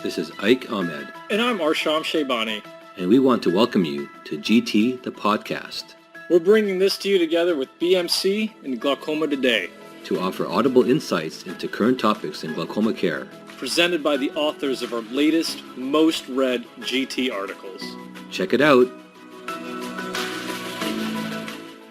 This is Ike Ahmed. And I'm Arsham Shaybani. And we want to welcome you to GT, the podcast. We're bringing this to you together with BMC and Glaucoma Today, to offer audible insights into current topics in glaucoma care. Presented by the authors of our latest, most read GT articles. Check it out.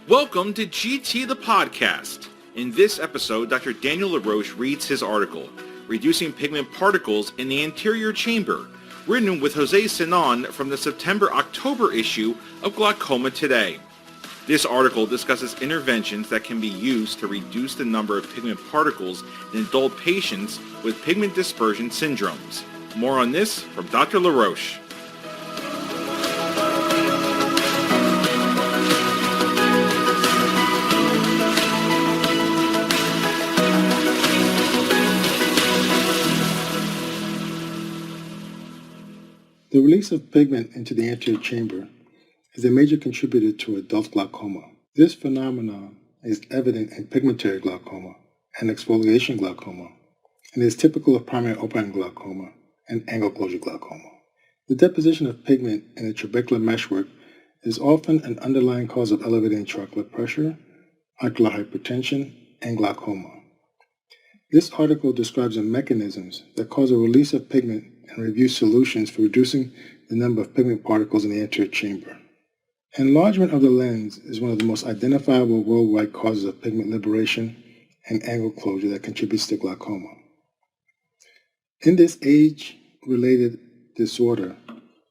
Welcome to GT, the podcast. In this episode, Dr. Daniel Laroche reads his article, Reducing Pigment Particles in the Anterior Chamber, written with Jose Sinon from the September-October issue of Glaucoma Today. This article discusses interventions that can be used to reduce the number of pigment particles in adult patients with pigment dispersion syndromes. More on this from Dr. Laroche. The release of pigment into the anterior chamber is a major contributor to adult glaucoma. This phenomenon is evident in pigmentary glaucoma and exfoliation glaucoma, and is typical of primary open glaucoma and angle closure glaucoma. The deposition of pigment in the trabecular meshwork is often an underlying cause of elevated intraocular pressure, ocular hypertension, and glaucoma. This article describes the mechanisms that cause a release of pigment and reviews solutions for reducing the number of pigment particles in the anterior chamber. Enlargement of the lens is one of the most identifiable worldwide causes of pigment liberation and angle closure that contributes to glaucoma. In this age-related disorder,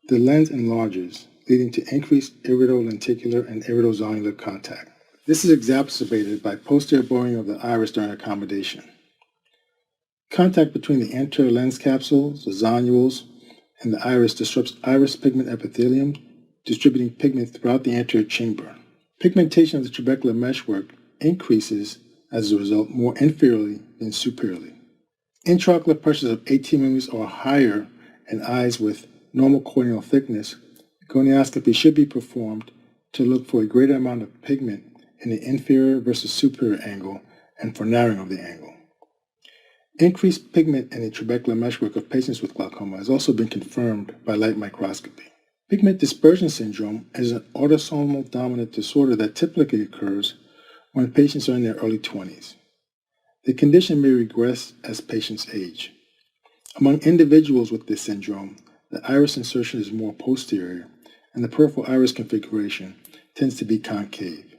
the lens enlarges, leading to increased irido-lenticular and iridozonular contact. This is exacerbated by posterior bowing of the iris during accommodation. Contact between the anterior lens capsules, the zonules, and the iris disrupts iris pigment epithelium, distributing pigment throughout the anterior chamber. Pigmentation of the trabecular meshwork increases as a result more inferiorly than superiorly. Intraocular pressures of 18 millimeters or higher in eyes with normal corneal thickness, gonioscopy should be performed to look for a greater amount of pigment in the inferior versus superior angle and for narrowing of the angle. Increased pigment in the trabecular meshwork of patients with glaucoma has also been confirmed by light microscopy. Pigment dispersion syndrome is an autosomal dominant disorder that typically occurs when patients are in their early 20s. The condition may regress as patients age. Among individuals with this syndrome, the iris insertion is more posterior, and the peripheral iris configuration tends to be concave.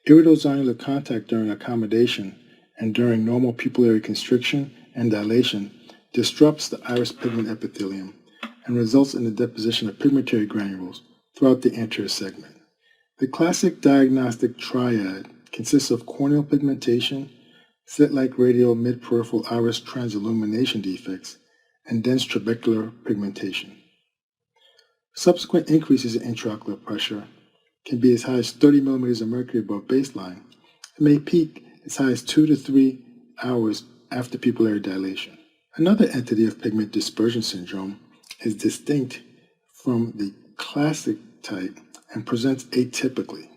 Iridozonular contact during accommodation and during normal pupillary constriction and dilation disrupts the iris pigment epithelium and results in the deposition of pigmentary granules throughout the anterior segment. The classic diagnostic triad consists of corneal pigmentation, slit-like radial mid-peripheral iris transillumination defects, and dense trabecular pigmentation. Subsequent increases in intraocular pressure can be as high as 30 millimeters of mercury above baseline and may peak as high as 2 to 3 hours after pupillary dilation. Another entity of pigment dispersion syndrome is distinct from the classic type and presents atypically.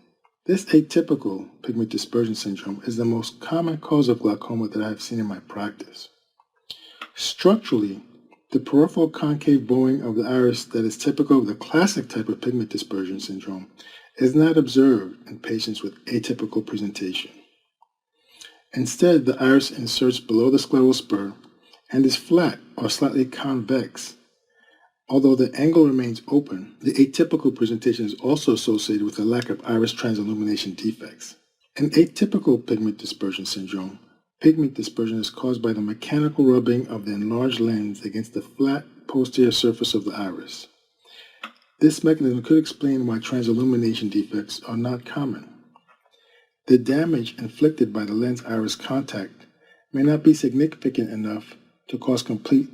This atypical pigment dispersion syndrome is the most common cause of glaucoma that I have seen in my practice. Structurally, the peripheral concave bowing of the iris that is typical of the classic type of pigment dispersion syndrome is not observed in patients with atypical presentation. Instead, the iris inserts below the scleral spur and is flat or slightly convex. Although the angle remains open, the atypical presentation is also associated with a lack of iris transillumination defects. In atypical pigment dispersion syndrome, pigment dispersion is caused by the mechanical rubbing of the enlarged lens against the flat posterior surface of the iris. This mechanism could explain why transillumination defects are not common. The damage inflicted by the lens-iris contact may not be significant enough to cause complete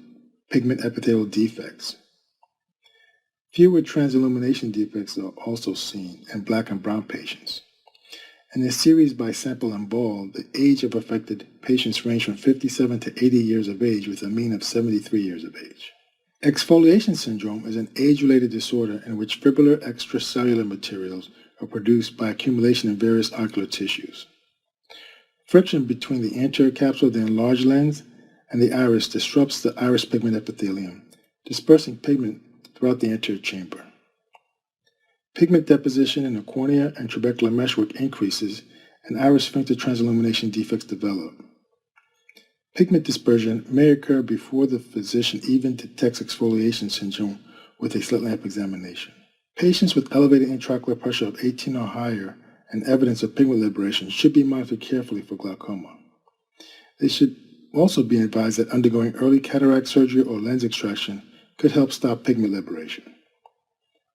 pigment epithelial defects. Fewer transillumination defects are also seen in black and brown patients. In a series by Sample and Ball, the age of affected patients range from 57 to 80 years of age with a mean of 73 years of age. Exfoliation syndrome is an age-related disorder in which fibrillar extracellular materials are produced by accumulation in various ocular tissues. Friction between the anterior capsule of the enlarged lens and the iris disrupts the iris pigment epithelium, dispersing pigment throughout the anterior chamber. Pigment deposition in the cornea and trabecular meshwork increases, and iris sphincter transillumination defects develop. Pigment dispersion may occur before the physician even detects exfoliation syndrome with a slit lamp examination. Patients with elevated intraocular pressure of 18 or higher and evidence of pigment liberation should be monitored carefully for glaucoma. They should also be advised that undergoing early cataract surgery or lens extraction could help stop pigment liberation.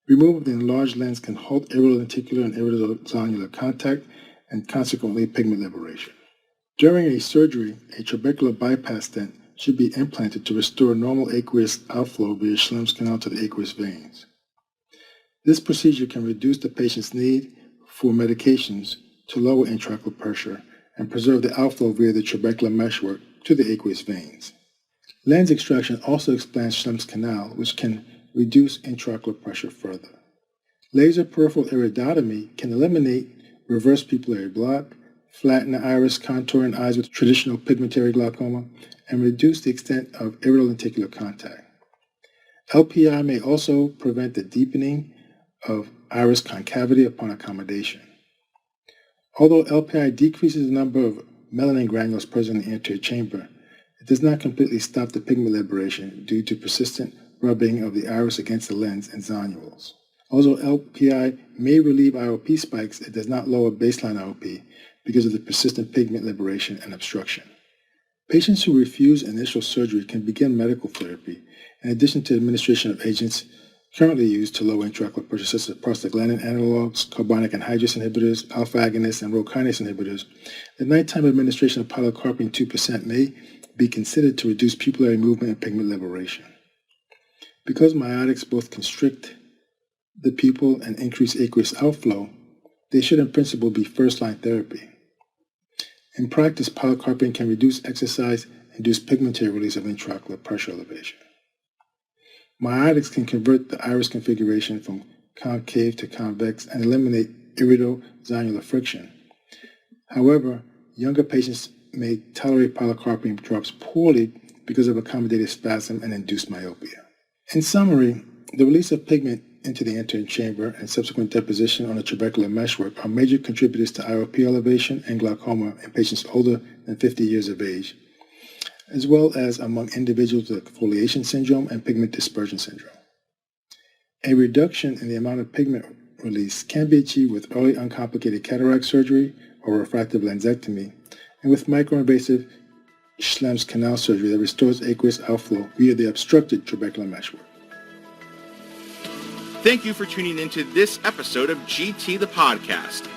Removal of the enlarged lens can halt iridodenticulaire and iridozonular contact and consequently pigment liberation. During a surgery, a trabecular bypass stent should be implanted to restore normal aqueous outflow via Schlemm's canal to the aqueous veins. This procedure can reduce the patient's need for medications to lower intraocular pressure and preserve the outflow via the trabecular meshwork to the aqueous veins. Lens extraction also expands Schlemm's canal, which can reduce intraocular pressure further. Laser peripheral iridotomy can eliminate reverse pupillary block, flatten the iris contour in eyes with traditional pigmentary glaucoma, and reduce the extent of iridodenticulaire contact. LPI may also prevent the deepening of iris concavity upon accommodation. Although LPI decreases the number of melanin granules present in the anterior chamber, it does not completely stop the pigment liberation due to persistent rubbing of the iris against the lens and zonules. Although LPI may relieve IOP spikes, it does not lower baseline IOP because of the persistent pigment liberation and obstruction. Patients who refuse initial surgery can begin medical therapy, in addition to administration of agents currently used to lower intraocular pressure, such as prostaglandin analogs, carbonic anhydrase inhibitors, alpha agonists, and rho kinase inhibitors. The nighttime administration of pilocarpine 2% may be considered to reduce pupillary movement and pigment liberation. Because miotics both constrict the pupil and increase aqueous outflow, they should in principle be first-line therapy. In practice, pilocarpine can reduce exercise-induced pigmentary release of intraocular pressure elevation. Miotics can convert the iris configuration from concave to convex and eliminate iridozonular friction. However, younger patients may tolerate pilocarpine drops poorly because of accommodative spasm and induced myopia. In summary, the release of pigment into the anterior chamber and subsequent deposition on the trabecular meshwork are major contributors to IOP elevation and glaucoma in patients older than 50 years of age, as well as among individuals with exfoliation syndrome and pigment dispersion syndrome. A reduction in the amount of pigment release can be achieved with early uncomplicated cataract surgery or refractive lensectomy, and with microinvasive Schlemm's canal surgery that restores aqueous outflow via the obstructed trabecular meshwork. Thank you for tuning into this episode of GT the Podcast.